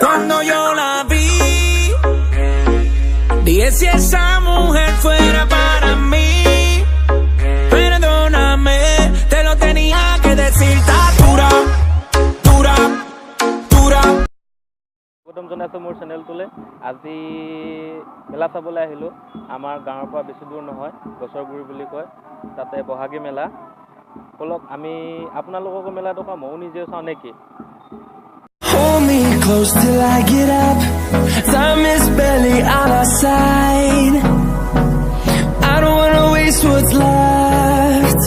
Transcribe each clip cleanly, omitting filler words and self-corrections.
Cuando yo la vi, dije si esa mujer fuera para mí. Perdóname, te lo tenía que decir. Dura, dura, dura. প্ৰথম জনাইছোঁ মোৰ চেনেলটোলৈ। আজি মেলা চাবলৈ আহিলোঁ। আমাৰ গাঁৱৰ পৰা বেছি দূৰ নহয়, গছৰ গুৰি বুলি কয়, তাতে বহাগী মেলা। বলক আমি আপোনালোককো মেলাটো চাওঁ, ময়ো নিজেও চাওঁ নেকি? Hold me close till I get up. Time is barely on our side. I don't wanna waste what's left.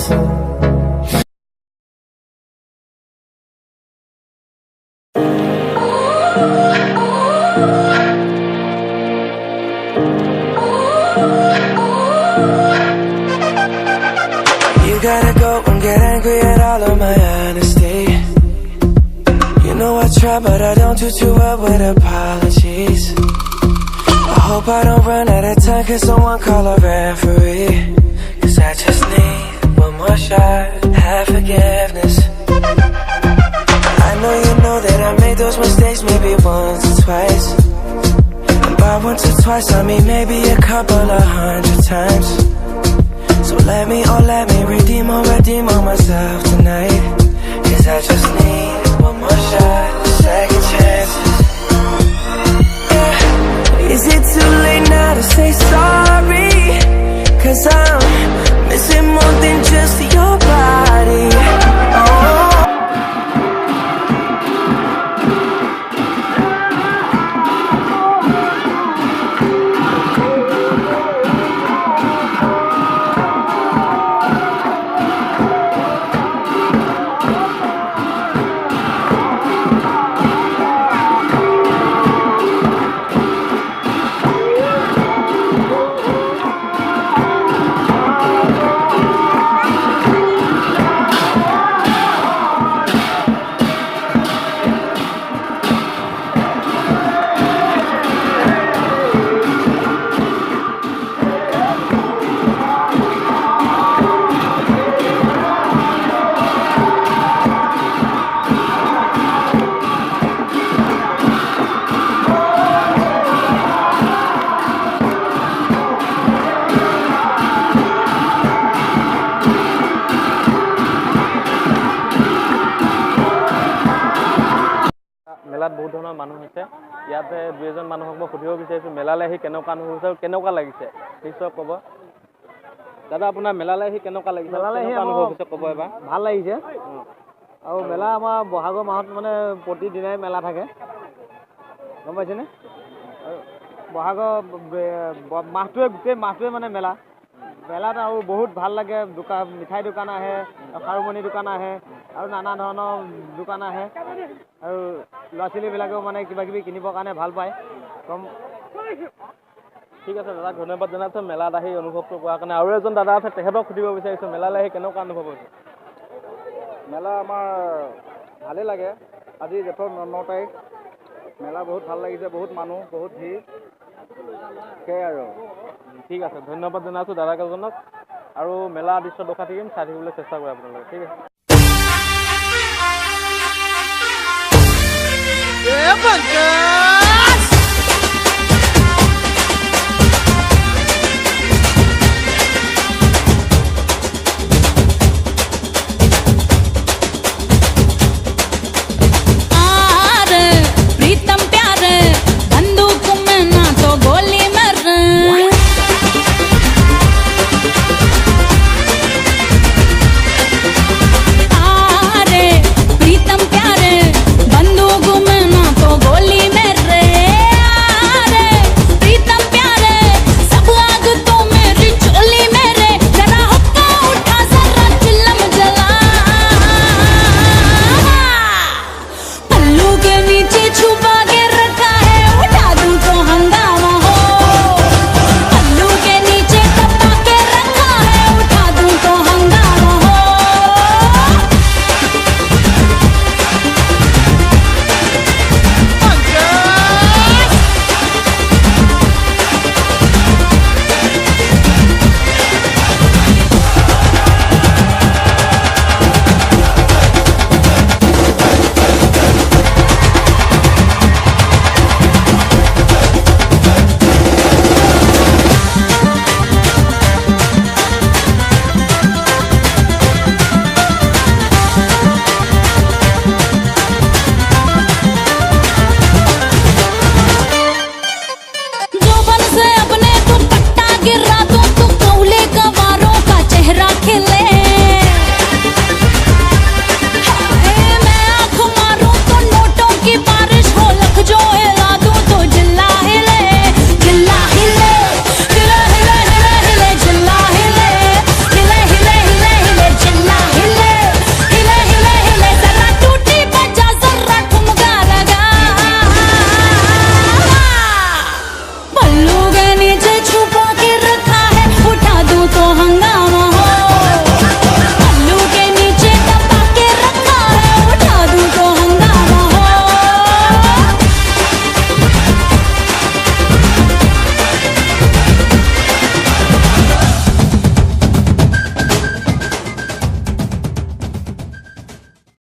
You gotta go and get angry at all of my honesty. You know I try, but I don't do too well with apologies. I hope I don't run out of time, cause someone call a referee. Cause I just need one more shot, have forgiveness. I know you know that I made those mistakes maybe once or twice. And by once or twice I mean maybe a couple of 100 times. So let me redeem on myself tonight. Cause I just need one more shot, second chances. Yeah. Is it too late now to say sorry? Cause I'm missing more than just your body. Oh. মেলাত বহুত ধৰণৰ মানুহ হৈছে। ইয়াতে দুই এজন মানুহক মই সুধিব বিচাৰিছোঁ মেলালৈ আহি কেনেকুৱা অনুভৱ হৈছে আৰু কেনেকুৱা লাগিছে, নিশ্চয় ক'ব। দাদা আপোনাৰ মেলালৈ আহি কেনেকুৱা লাগিছে? মেলালৈ আহি অনুভৱ হৈছে ক'ব এবাৰ। ভাল লাগিছে। আৰু মেলা আমাৰ বহাগৰ মাহত মানে প্ৰতিদিনাই মেলা থাকে, গম পাইছেনে? বহাগৰ মাহটোৱে গোটেই মাহটোৱে মানে মেলা। মেলাত আৰু বহুত ভাল লাগে। মিঠাই দোকান আহে, খাৰুমণি দোকান আহে আৰু নানা ধৰণৰ দোকান আহে। আৰু ল'ৰা ছোৱালীবিলাকেও মানে কিবা কিবি কিনিবৰ কাৰণে ভাল পায়। ঠিক আছে দাদা, ধন্যবাদ জনাইছোঁ মেলাত আহি অনুভৱটো কৰাৰ কাৰণে। আৰু এজন দাদা আছে, তেখেতক সুধিব বিচাৰিছোঁ মেলালৈ আহি কেনেকুৱা অনুভৱ হৈছে? মেলা আমাৰ ভালেই লাগে। আজি জেঠৰ 9 তাৰিখ, মেলা বহুত ভাল লাগিছে, বহুত মানুহ, বহুত ভিৰ, সেয়াই আৰু। ঠিক আছে, ধন্যবাদ জনাইছোঁ দাদাকেইজনক। আৰু মেলা দৃশ্য দেখাই থাকিম, চাই থাকিবলৈ চেষ্টা কৰে আপোনালোকে। ঠিক আছে।